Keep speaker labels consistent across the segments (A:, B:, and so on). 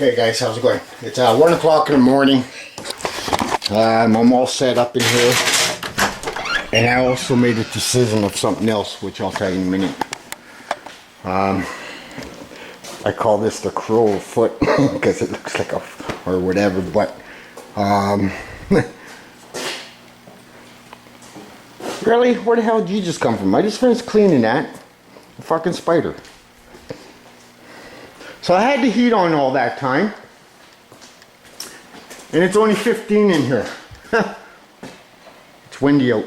A: Okay guys, how's it going? It's 1 o'clock in the morning. I'm all set up in here. And I also made a decision of something else, which I'll tell you in a minute. I call this the crow foot because it looks like a, or whatever, but really? Where the hell did you just come from? I just finished cleaning that. A fucking spider. So I had the heat on all that time. And it's only 15 in here. It's windy out.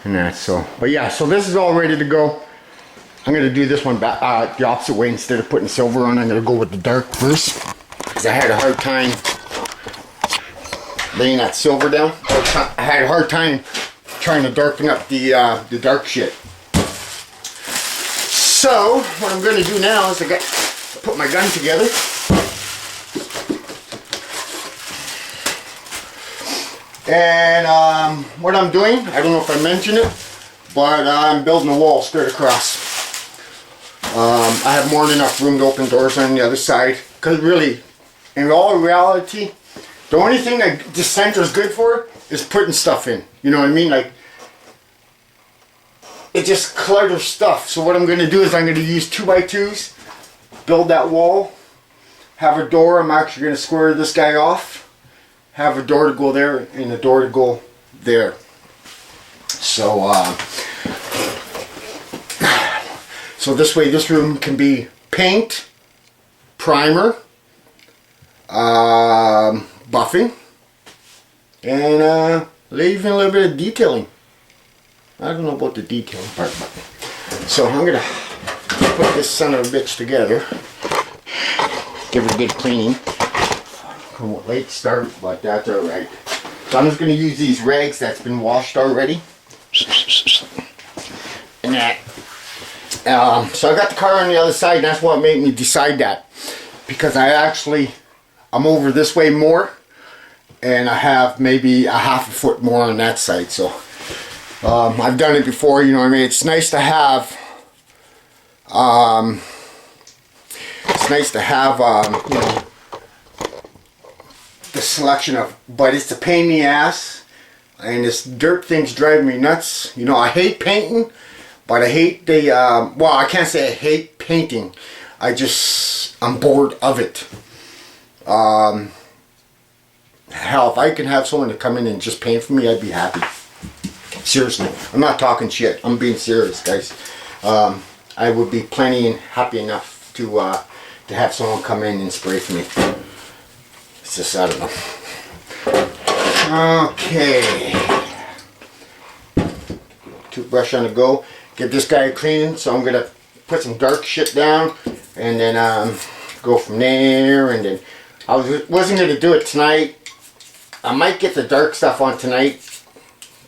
A: And that, so. But yeah, so this is all ready to go. I'm going to do this one back, the opposite way. Instead of putting silver on, I'm going to go with the dark first. Because I had a hard time laying that silver down. I had a hard time trying to darken up the dark shit. So, what I'm going to do now is put my gun together. And what I'm doing, I don't know if I mentioned it, but I'm building a wall straight across. I have more than enough room to open doors on the other side. Because really, in all reality, the only thing that the center is good for is putting stuff in. You know what I mean? Like, it just clutters stuff. So what I'm going to do is I'm going to use 2x2s, build that wall, have a door. I'm actually going to square this guy off, have a door to go there and a door to go there. So so this way this room can be paint, primer, buffing, and even a little bit of detailing. I don't know about the detailing part, but so I'm gonna put this son of a bitch together, give it a good cleaning. Late start, but that's alright. So I'm just gonna use these rags that's been washed already, and that. So I got the car on the other side, and that's what made me decide that, because I'm over this way more, and I have maybe a half a foot more on that side. So I've done it before, you know what I mean. It's nice to have you know, the selection of, but it's a pain in the ass, and this dirt thing's driving me nuts. You know, I hate painting, but I hate the well, I can't say I hate painting. I'm bored of it. Hell, if I can have someone to come in and just paint for me, I'd be happy. Seriously, I'm not talking shit. I'm being serious, guys. I would be plenty and happy enough to have someone come in and spray for me. It's just, I don't know. Okay. Toothbrush on the go. Get this guy clean. So I'm gonna put some dark shit down, and then go from there. And then I wasn't gonna do it tonight. I might get the dark stuff on tonight,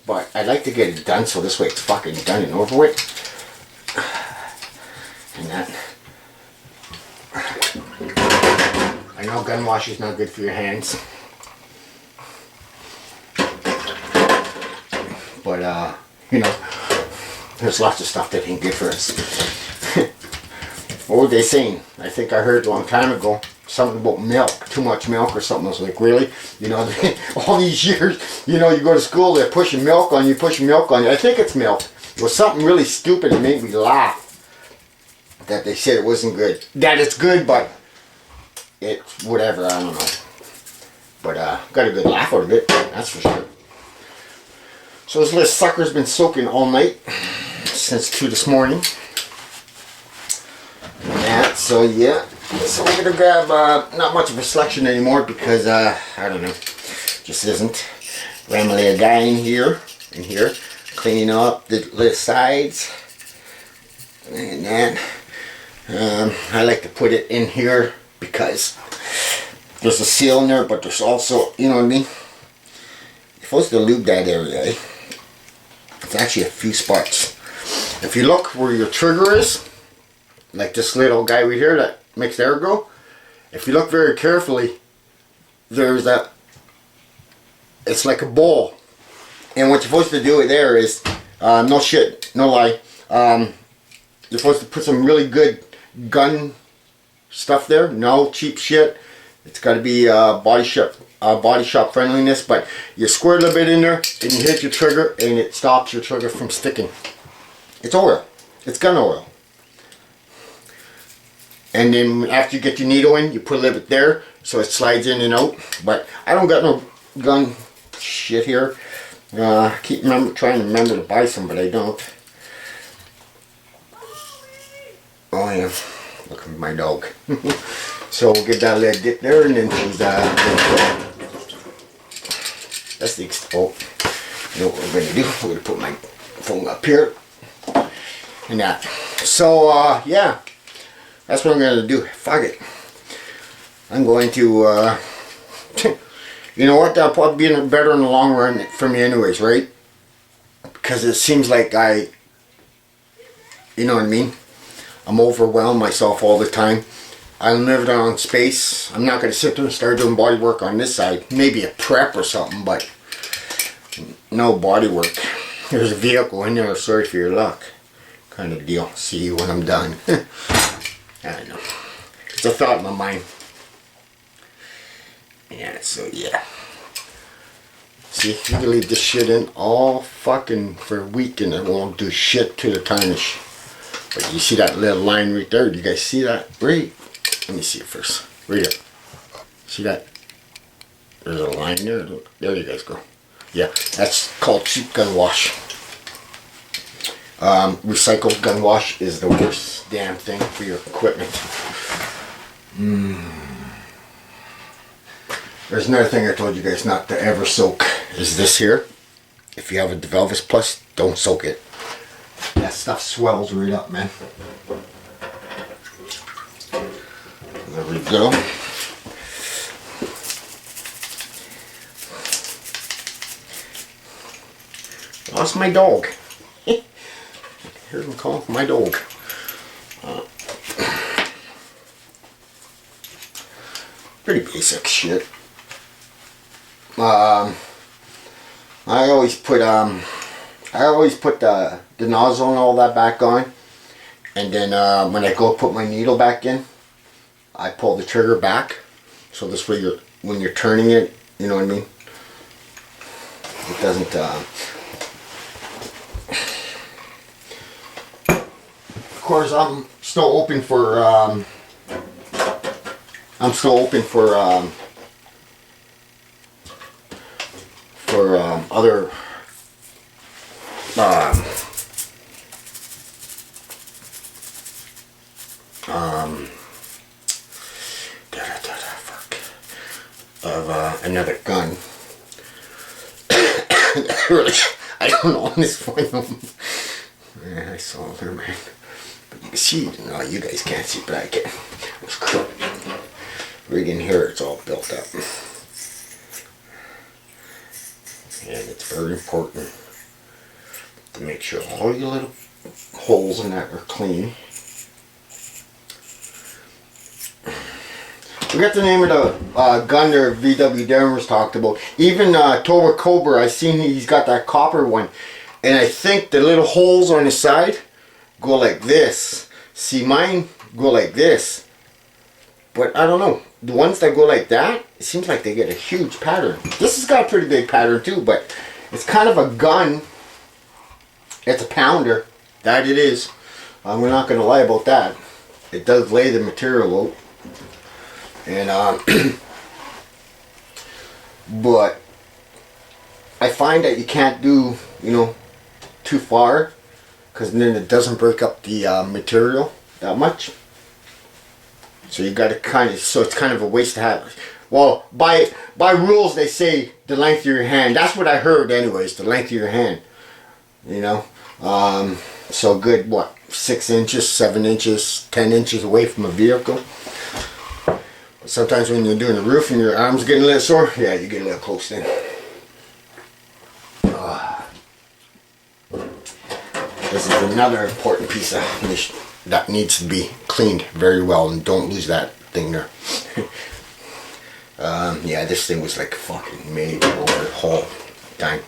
A: but I'd like to get it done so this way it's fucking done and over with. And that. I know gun wash is not good for your hands. But, you know, there's lots of stuff that ain't good for us. What were they saying? I think I heard a long time ago something about milk, too much milk or something. I was like, really? You know, all these years, you know, you go to school, they're pushing milk on you, I think it's milk. It was something really stupid that made me laugh. That they said it wasn't good. That it's good, but it's whatever, I don't know. But got a good laugh out of it, that's for sure. So this little sucker's been soaking all night since 2 this morning. And that, so yeah. So we're gonna grab not much of a selection anymore because I don't know, just isn't. Randomly a guy in here, cleaning up the little sides. And then I like to put it in here because there's a seal in there, but there's also, you know what I mean? You're supposed to lube that area, eh? It's actually a few spots. If you look where your trigger is, like this little guy right here that makes the air go, if you look very carefully, there's that, it's like a bowl. And what you're supposed to do there is, no shit, no lie, you're supposed to put some really good gun stuff there. No cheap shit. It's got to be body shop friendliness. But you squirt a little bit in there and you hit your trigger and it stops your trigger from sticking. It's oil. It's gun oil. And then after you get your needle in, you put a little bit there so it slides in and out. But I don't got no gun shit here. I keep trying to remember to buy some, but I don't. Oh yeah, look at my dog. So we'll give that a little dip there, and then she's that's the extent. You know what we're gonna do? We're gonna put my phone up here and that. So yeah, that's what I'm gonna do. Fuck it. I'm going to. You know what? That'll probably be better in the long run for me, anyways, right? Because it seems like you know what I mean. I'm overwhelmed myself all the time. I live on space. I'm not going to sit there and start doing body work on this side. Maybe a prep or something, but no body work. There's a vehicle in there, sorry for your luck. Kind of deal. See you when I'm done. I don't know. It's a thought in my mind. Yeah, so yeah. See, you can leave this shit in all fucking for a week and it won't do shit to the tarnish. But you see that little line right there? Do you guys see that? Right. Let me see it first. Right up. See that? There's a line there. There you guys go. Yeah, that's called cheap gun wash. Recycled gun wash is the worst damn thing for your equipment. There's another thing I told you guys not to ever soak. Is this here. If you have a DeVelvis Plus, don't soak it. That stuff swells right up, man. There we go. Lost my dog. Hear him call my dog. Pretty basic shit. I always put the nozzle and all that back on, and then when I go put my needle back in, I pull the trigger back, so this way when you're turning it, you know what I mean, it doesn't of course I'm still open for other another gun. Really, I don't know on this one. Yeah, I saw there, man. But you can see, no, you guys can't see, but I can. It's crooked. Right in here, it's all built up. And it's very important to make sure all your little holes in that are clean. Forget the name of the gun there VW Denver's talked about. Even Toba Cobra, I seen he's got that copper one. And I think the little holes on the side go like this. See, mine go like this. But I don't know. The ones that go like that, it seems like they get a huge pattern. This has got a pretty big pattern too, but it's kind of a gun. It's a pounder. That it is. We're not going to lie about that. It does lay the material out. And but I find that you can't do, you know, too far, because then it doesn't break up the material that much. So you got to kind of, so it's kind of a waste to have. Well, by rules they say the length of your hand. That's what I heard, anyways. The length of your hand. You know, so good. What, 6 inches, 7 inches, 10 inches away from a vehicle. Sometimes when you're doing the roof and your arms getting a little sore, yeah, you get a little close then. This is another important piece of that needs to be cleaned very well, and don't lose that thing there. Yeah, this thing was like fucking made over the whole time.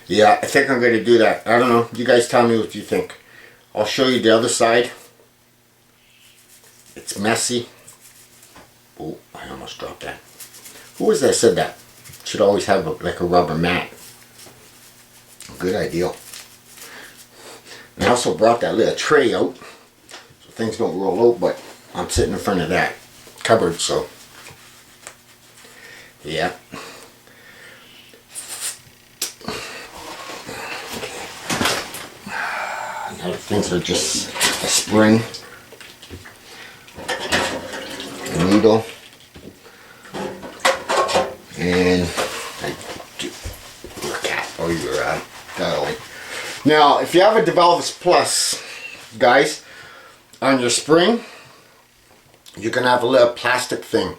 A: Yeah, I think I'm going to do that. I don't know. You guys tell me what you think. I'll show you the other side. It's messy. Oh, I almost dropped that. Who was that said that? Should always have like a rubber mat. Good idea. And I also brought that little tray out so things don't roll out, but I'm sitting in front of that cupboard, so yeah. Now things are just a spring, a needle, and your cat or your dog. Now, if you have a Developus Plus, guys, on your spring, you can have a little plastic thing,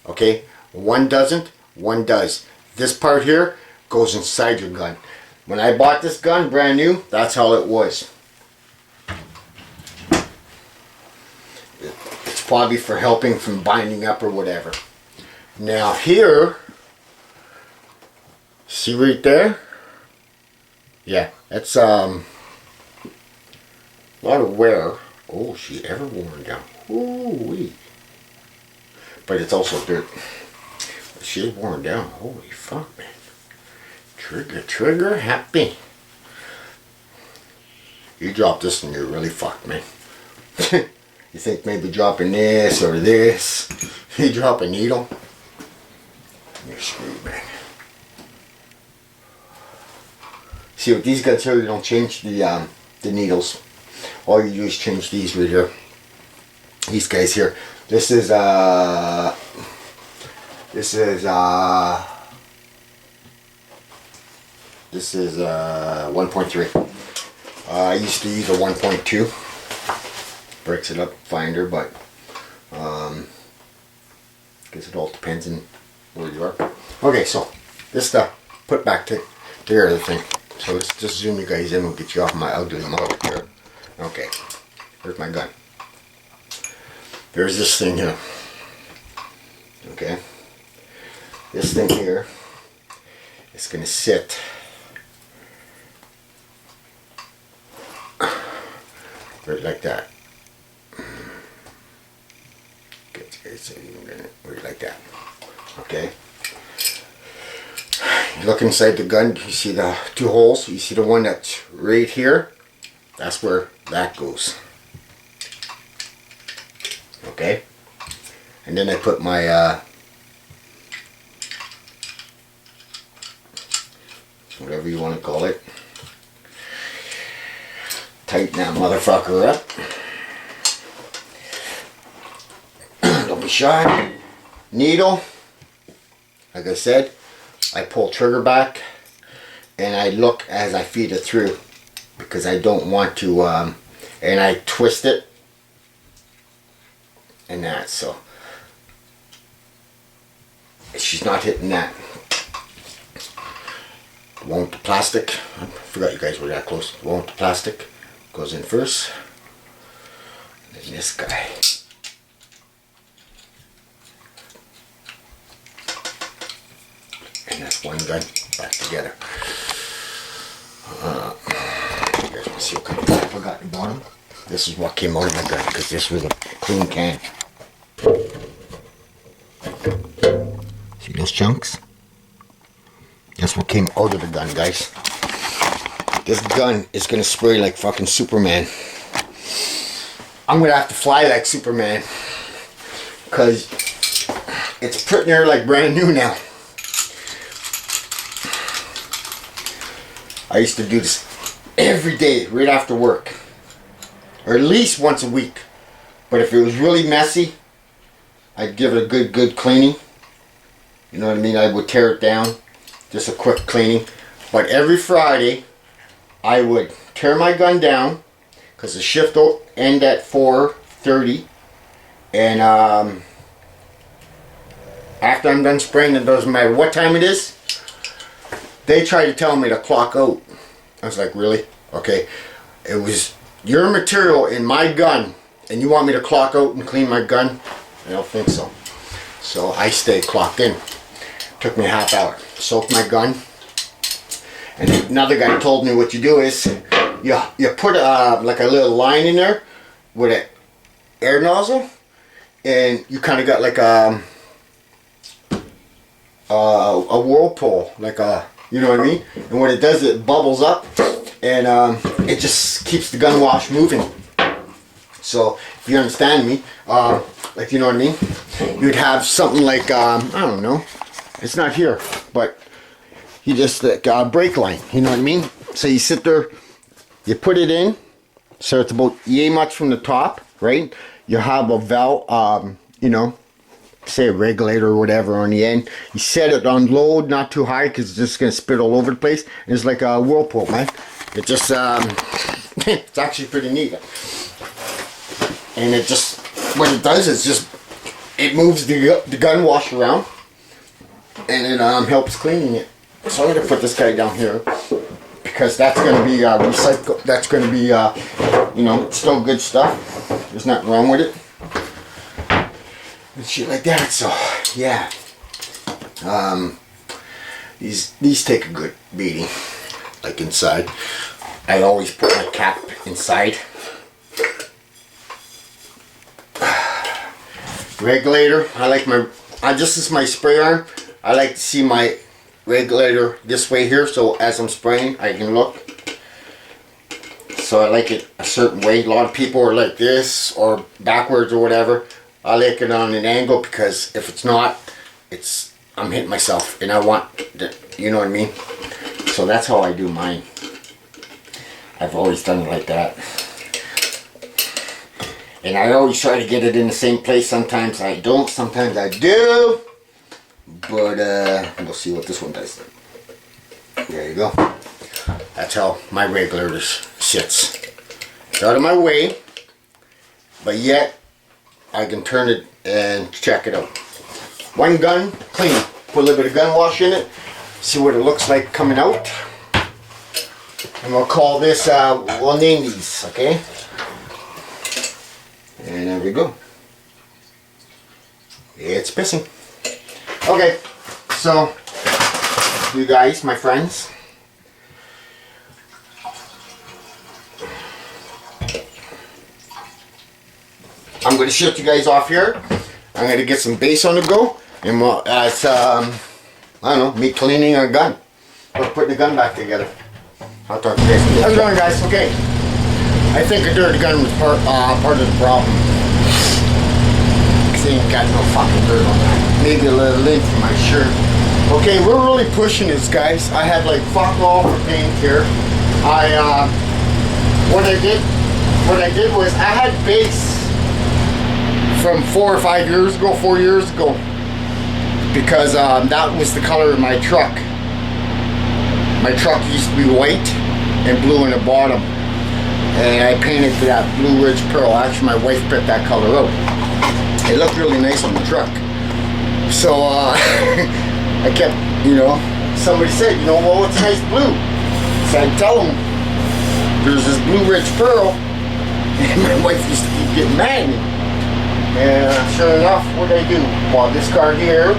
A: okay? One doesn't, one does. This part here goes inside your gun. When I bought this gun, brand new, that's how it was. It's probably for helping from binding up or whatever. Now here, see right there? Yeah, that's a lot of wear. Oh, she ever worn down. Ooh-wee. But it's also dirt. She's worn down. Holy fuck, man. Trigger happy. You drop this and you're really fucked, man. You think maybe dropping this or this. You drop a needle, you're screwed, man. See, with these guns here, you don't change the needles. All you do is change these right here. These guys here. This is 1.3. I used to use a 1.2. Breaks it up, finder, but guess it all depends on where you are. Okay, so this stuff put back to here the thing. So let's just zoom you guys in and get you off my ugly mouth here. Okay, here's my gun. There's this thing here. Okay, this thing here is gonna sit right like that. Right like that. Okay. You look inside the gun, you see the two holes. You see the one that's right here. That's where that goes. Okay. And then I put my whatever you want to call it. Tighten that motherfucker up. Don't be shy. Needle. Like I said, I pull trigger back and I look as I feed it through because I don't want to, and I twist it and that, so she's not hitting that. Won't the plastic, I forgot you guys were that close. Won't the plastic goes in first, and then this guy. And that's one gun back together. You guys want to see what kind of crap I got in the bottom? This is what came out of my gun because this was a clean can. See those chunks? That's what came out of the gun, guys. This gun is gonna spray like fucking Superman. I'm gonna have to fly like Superman because it's pretty near like brand new now. I used to do this every day right after work, or at least once a week. But if it was really messy, I'd give it a good cleaning. You know what I mean? I would tear it down, just a quick cleaning. But every Friday I would tear my gun down because the shift will end at 4:30, and after I'm done spraying, it doesn't matter what time it is. They tried to tell me to clock out. I was like, really? Okay. It was your material in my gun, and you want me to clock out and clean my gun? I don't think so. So I stayed clocked in. Took me a half hour. Soaked my gun. And another guy told me what you do is you put like a little line in there with an air nozzle, and you kind of got like a whirlpool, like a, you know what I mean? And what it does, it bubbles up, and it just keeps the gun wash moving. So if you understand me, like, you know what I mean? You'd have something like, I don't know, it's not here, but you just like a brake line, you know what I mean? So you sit there, you put it in, so it's about yay much from the top, right? You have a valve, you know, say a regulator or whatever on the end. You set it on low, not too high, because it's just going to spit all over the place. And it's like a whirlpool, man. It just, it's actually pretty neat. And it just, what it does is just, it moves the gun wash around, and it helps cleaning it. So I'm going to put this guy down here, because that's going to be recycled. That's going to be, you know, still good stuff. There's nothing wrong with it. And shit like that. So, yeah. These take a good beating. Like inside. I always put my cap inside. Regulator. I like my, this is my spray arm. I like to see my regulator this way here, so as I'm spraying I can look. So I like it a certain way. A lot of people are like this or backwards or whatever. I like it on an angle, because if it's not, I'm hitting myself, and I want the, you know what I mean? So that's how I do mine. I've always done it like that. And I always try to get it in the same place. Sometimes I don't, sometimes I do. But we'll see what this one does. There you go. That's how my regulator sits. It's out of my way, but yet I can turn it and check it out. One gun, clean. Put a little bit of gun wash in it. See what it looks like coming out. And we'll call this, we'll name these, okay? And there we go. It's pissing. Okay, so you guys, my friends, I'm going to shut you guys off here. I'm going to get some base on the go, and we'll, it's, I don't know, me cleaning a gun, or putting the gun back together. I'll talk to you guys. How's it going, guys? Okay, I think a dirty gun was part of the problem. Ain't got no fucking dirt on that. Maybe a little lint in my shirt. Okay, we're really pushing this, guys. I had like fuck all for paint here. What I did was I had base from 4 or 5 years ago, 4 years ago, because that was the color of my truck. My truck used to be white and blue in the bottom, and I painted that Blue Ridge Pearl. Actually, my wife picked that color out. It looked really nice on the truck. So I kept, you know, somebody said, you know, well, it's nice blue. So I tell them, there's this Blue Ridge Pearl, and my wife used to keep getting mad at me. And sure enough, what did I do? Bought this car here.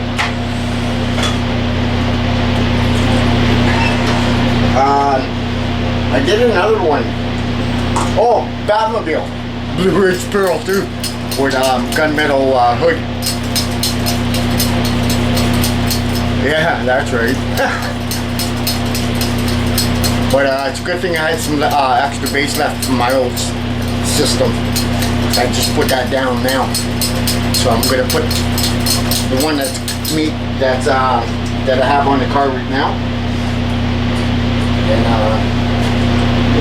A: I did another one. Oh, Batmobile. Blue Ridge Pearl too. With gunmetal hood. Yeah, that's right. But it's a good thing I had some extra base left from my old system. I just put that down now. So I'm gonna put the one that I have on the car right now. And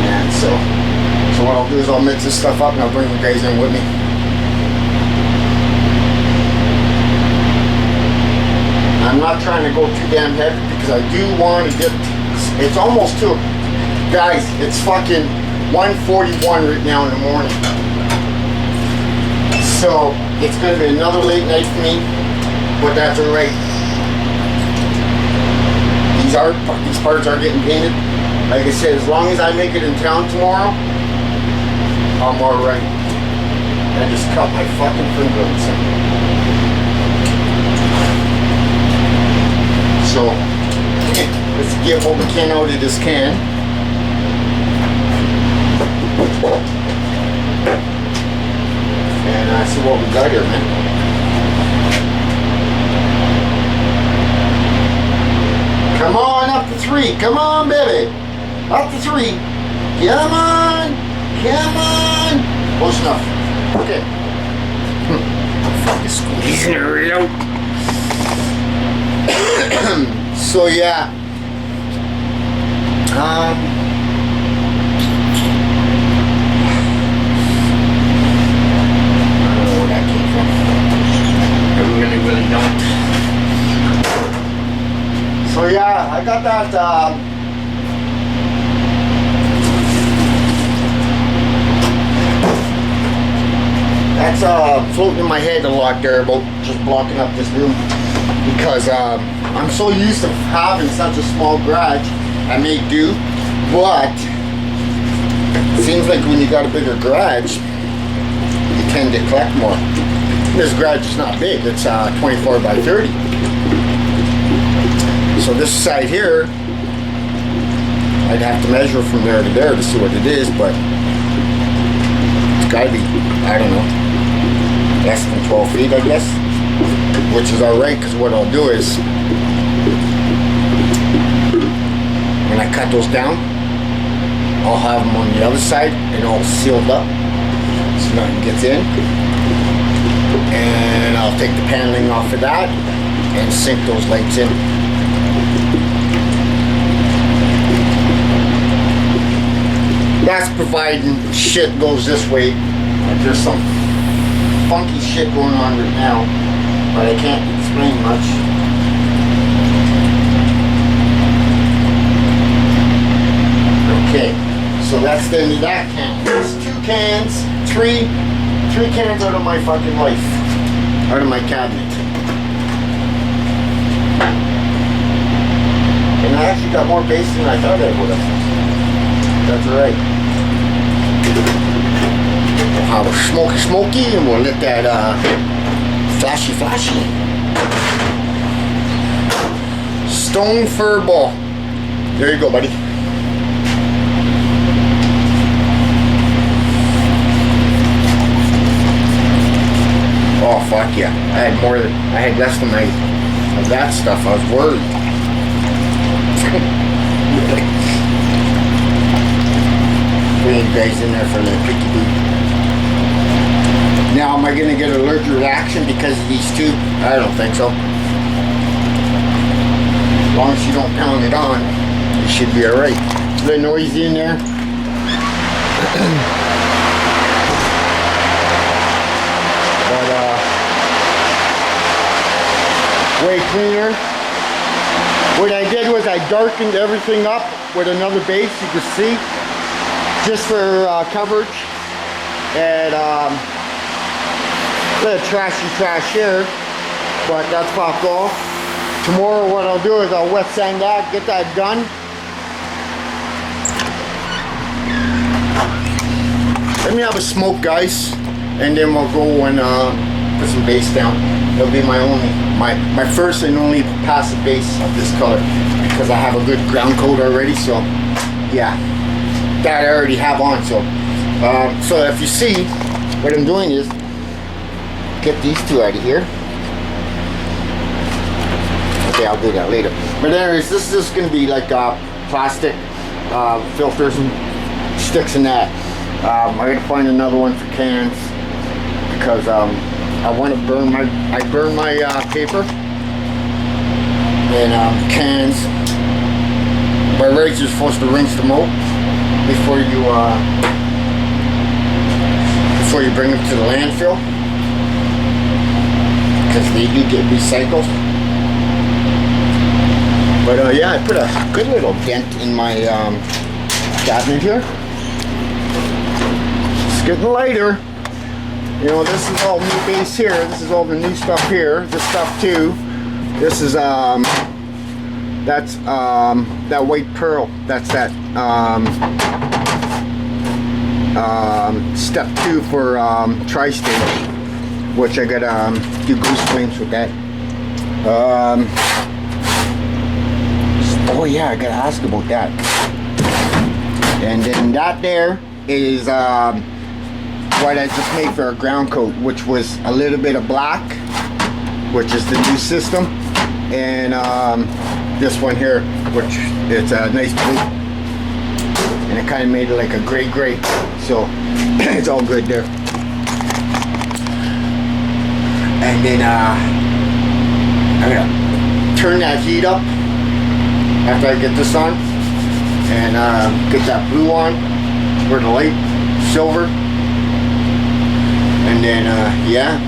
A: yeah, so what I'll do is I'll mix this stuff up and I'll bring you guys in with me. I'm not trying to go too damn heavy, because I do want to get, it's almost 2, guys, it's fucking 1:41 right now in the morning. So it's going to be another late night for me, but that's alright. These parts are getting painted. Like I said, as long as I make it in town tomorrow, I'm alright. I just cut my fucking finger on something. So, let's get what we can out of this can. And see what we got here, man. Come on, up to 3. Come on, baby. Up to 3. Come on. Come on. Close enough. Okay. I'm fucking squeezing it right out. So, yeah. I don't know where that came from. I really don't. So yeah, I got that that's floating in my head a lot there about just blocking up this room, because I'm so used to having such a small garage. I may do, but it seems like when you got a bigger garage, you tend to collect more. This garage is not big, it's 24 by 30. So this side here, I'd have to measure from there to there to see what it is, but it's gotta be, I don't know, less than 12 feet, I guess, which is alright, because what I'll do is, when I cut those down, I'll have them on the other side and all sealed up so nothing gets in, and I'll take the paneling off of that and sink those lights in. That's providing shit goes this way. Like there's some funky shit going on right now, but I can't explain much. Okay, so that's the end of that can. There's 2 cans, three cans out of my fucking life, out of my cabinet. And I actually got more bass than I thought I would have. That's alright. We'll have a smoky, and we'll let that flashy. Stone fir ball. There you go, buddy. Oh fuck yeah! I had less than of that stuff. I was worried. You guys in there for the picky boot. Now, am I going to get an allergic reaction because of these 2? I don't think so. As long as you don't pound it on, you should be alright. A little noisy in there. But, way cleaner. What I did was I darkened everything up with another base, you can see. Just for coverage, and a little trashy trash here, but that's popped off. Tomorrow what I'll do is I'll wet sand that, get that done. Let me have a smoke, guys, and then we'll go and put some base down. It'll be my first and only passive base of this color, because I have a good ground coat already, so yeah. That I already have on, so if you see, what I'm doing is get these 2 out of here. Okay, I'll do that later. But anyways, this is just going to be like plastic filters and sticks and that. I'm going to find another one for cans, because I want to burn my paper and cans. By rights, you're supposed to rinse them out before you bring them to the landfill, because they do get recycled. But yeah, I put a good little dent in my cabinet here. It's getting lighter. You know, this is all new base here. This is all the new stuff here. This stuff too. This is that's that white pearl. That's that step 2 for tri-stage, which I gotta do goose flames with that. Oh yeah, I gotta ask about that. And then that there is what I just made for a ground coat, which was a little bit of black, which is the new system, and this one here, which it's a nice blue, and it kind of made it like a gray, so it's all good there. And then I'm gonna turn that heat up after I get this on, and get that blue on for the light silver, and then yeah,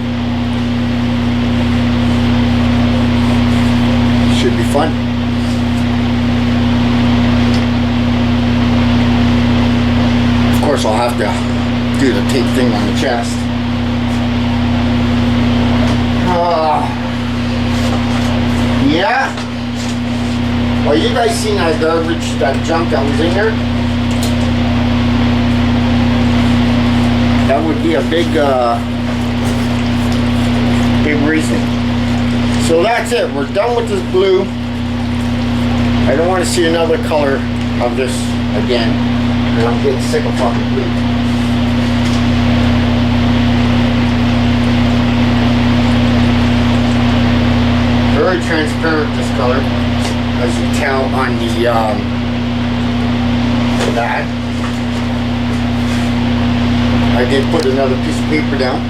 A: should be fun. Of course I'll have to do the tape thing on the chest. Yeah. Well, you guys seen that garbage, that junk that was in there? That would be a big reason. So that's it. We're done with this blue. I don't want to see another color of this again, because I'm getting sick of fucking blue. Very transparent, this color, as you tell on the bag. I did put another piece of paper down.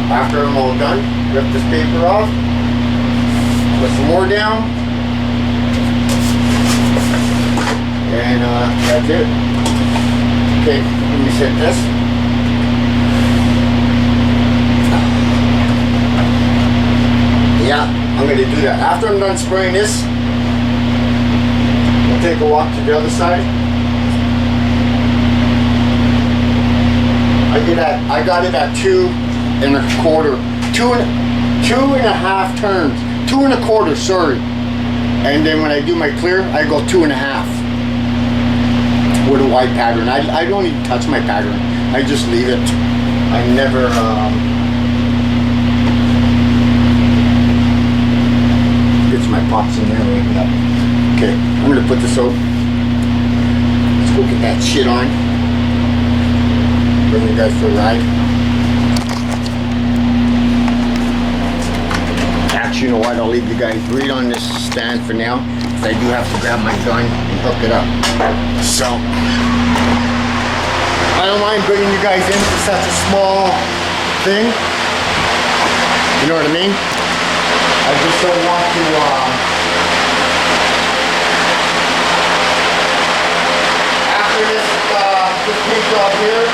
A: After I'm all done, rip this paper off, put some more down, and that's it. Okay, let me set this. Yeah, I'm going to do that. After I'm done spraying this, we'll take a walk to the other side. I got it at 2 1/4, 2.5 turns, 2 1/4, sorry. And then when I do my clear, I go 2.5 with a wide pattern. I don't even touch my pattern. I just leave it. I never, gets my pops in there like that. Okay, I'm gonna put this out. Let's go get that shit on. Bring you guys for a ride. Actually, you know what? I'll leave you guys right on this stand for now, because I do have to grab my gun and hook it up. So, I don't mind bringing you guys in for such a small thing. You know what I mean? I just don't want to, after this paper up here,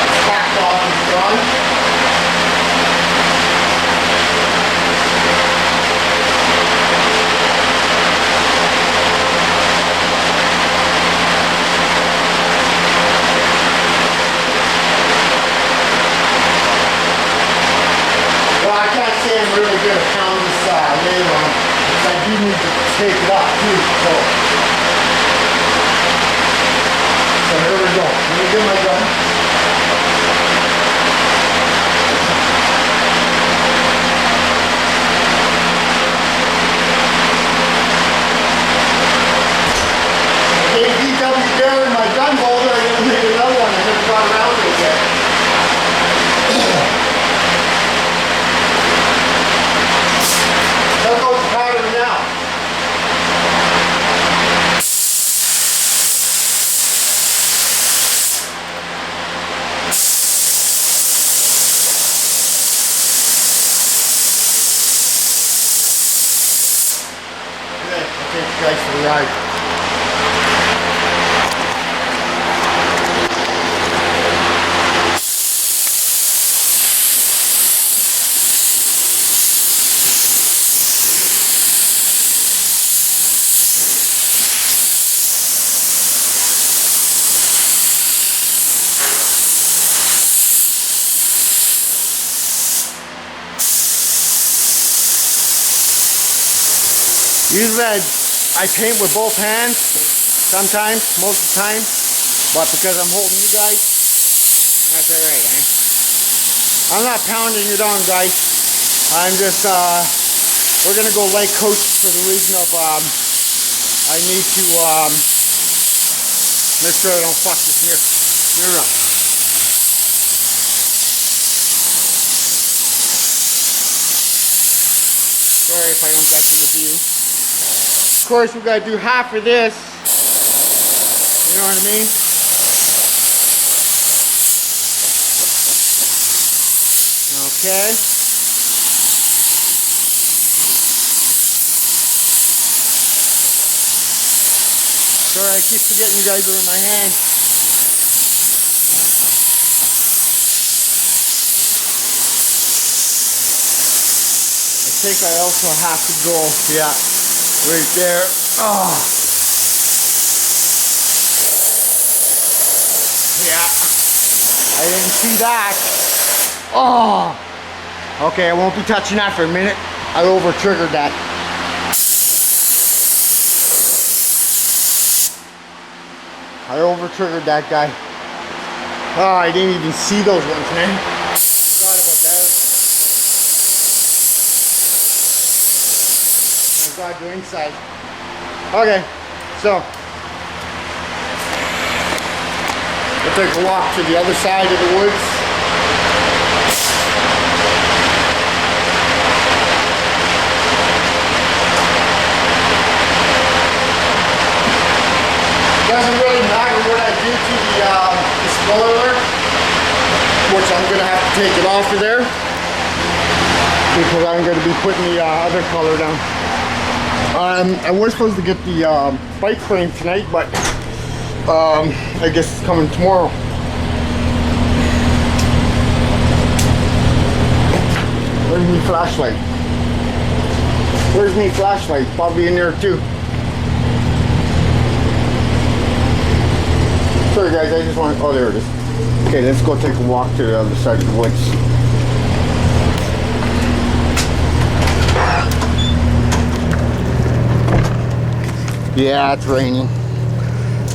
A: it's packed off and done. Well, I can't say I'm really good at pounding this lid on, because I do need to take it up too, so here we go. Let me get my gun. Okay, VW buried my gun holder. I didn't make another one. I never got around to it yet. There goes the pattern now. Good. I'll take you guys for the ride. Usually I paint with both hands, sometimes, most of the time, but because I'm holding you guys, that's alright, eh? I'm not pounding it on, guys. I'm just, we're gonna go light coat for the reason of, I need to make sure I don't fuck this mirror up. Sorry if I don't get to the view. Of course, we gotta do half of this. You know what I mean? Okay. Sorry, I keep forgetting you guys are in my hand. I think I also have to go, yeah, right there. Oh. Yeah. I didn't see that. Oh. Okay, I won't be touching that for a minute. I over-triggered that. I over-triggered that guy. Oh, I didn't even see those ones, man. Forgot about that. Oh God, they're inside. Okay, so we'll take a walk to the other side of the woods. Doesn't really matter what I do to the spoiler, which I'm going to have to take it off of there because I'm going to be putting the other color down. I was supposed to get the bike frame tonight, but I guess it's coming tomorrow. Where's my flashlight? Where's my flashlight? Probably in there too. Sorry guys, I just want to, oh there it is. Okay, let's go take a walk to the other side of the woods. Yeah, it's raining.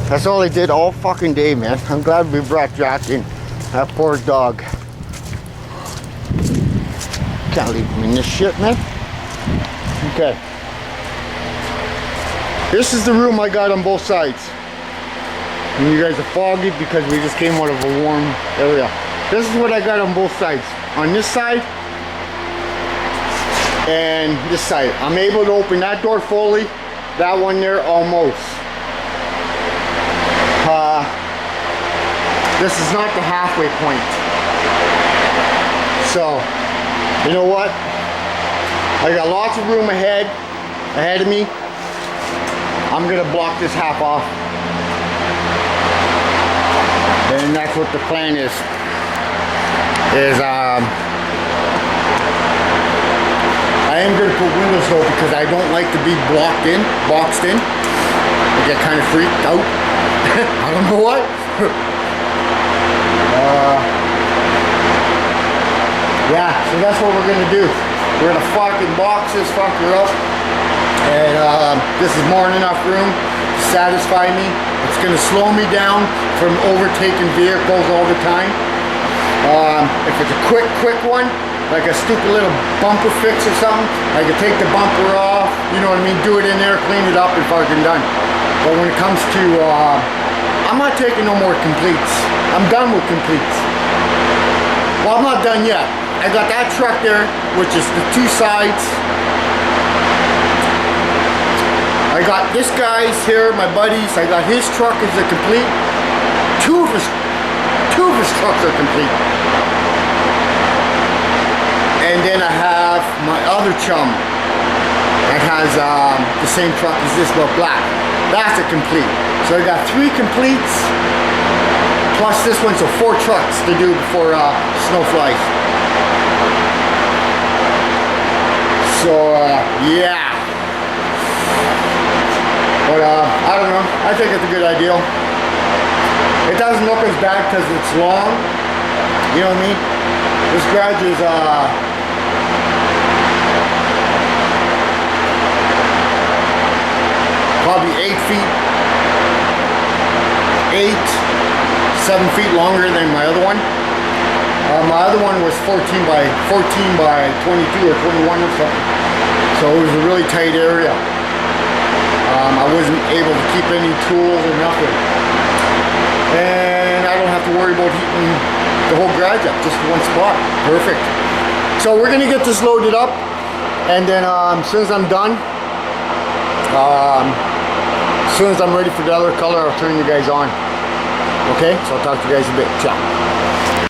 A: That's all I did all fucking day, man. I'm glad we brought Jack in. That poor dog. Can't leave him in this shit, man. Okay. This is the room I got on both sides. And you guys are foggy because we just came out of a warm area. This is what I got on both sides. On this side and this side. I'm able to open that door fully. That one there almost. This is not the halfway point. So, you know what? I got lots of room ahead of me. I'm gonna block this half off. And that's what the plan is I am going to put windows though because I don't like to be boxed in. I get kind of freaked out. I don't know what. Yeah, so that's what we're going to do. We're going to fucking box this fucker up. And this is more than enough room to satisfy me. It's going to slow me down from overtaking vehicles all the time. If it's a quick one, like a stupid little bumper fix or something, I can take the bumper off, you know what I mean, do it in there, clean it up and fucking done. But when it comes to, I'm not taking no more completes. I'm done with completes. Well, I'm not done yet. I got that truck there, which is the two sides. I got this guy's here, my buddies. I got his truck is a complete. Two of his trucks are complete. And then I have my other chum that has the same truck as this, but black. That's a complete. So I got 3 completes plus this one, so 4 trucks to do before snow flies. So yeah. But I don't know, I think it's a good idea. It doesn't look as bad because it's long, you know what I mean? This garage is probably 8 feet, 7 feet longer than my other one. My other one was 14 by 22 or 21 or something. So it was a really tight area. I wasn't able to keep any tools or nothing. And I don't have to worry about heating the whole garage up, just one spot. Perfect. So we're gonna get this loaded up, and then as soon as I'm done, as soon as I'm ready for the other color, I'll turn you guys on. Okay, so I'll talk to you guys in a bit. Ciao.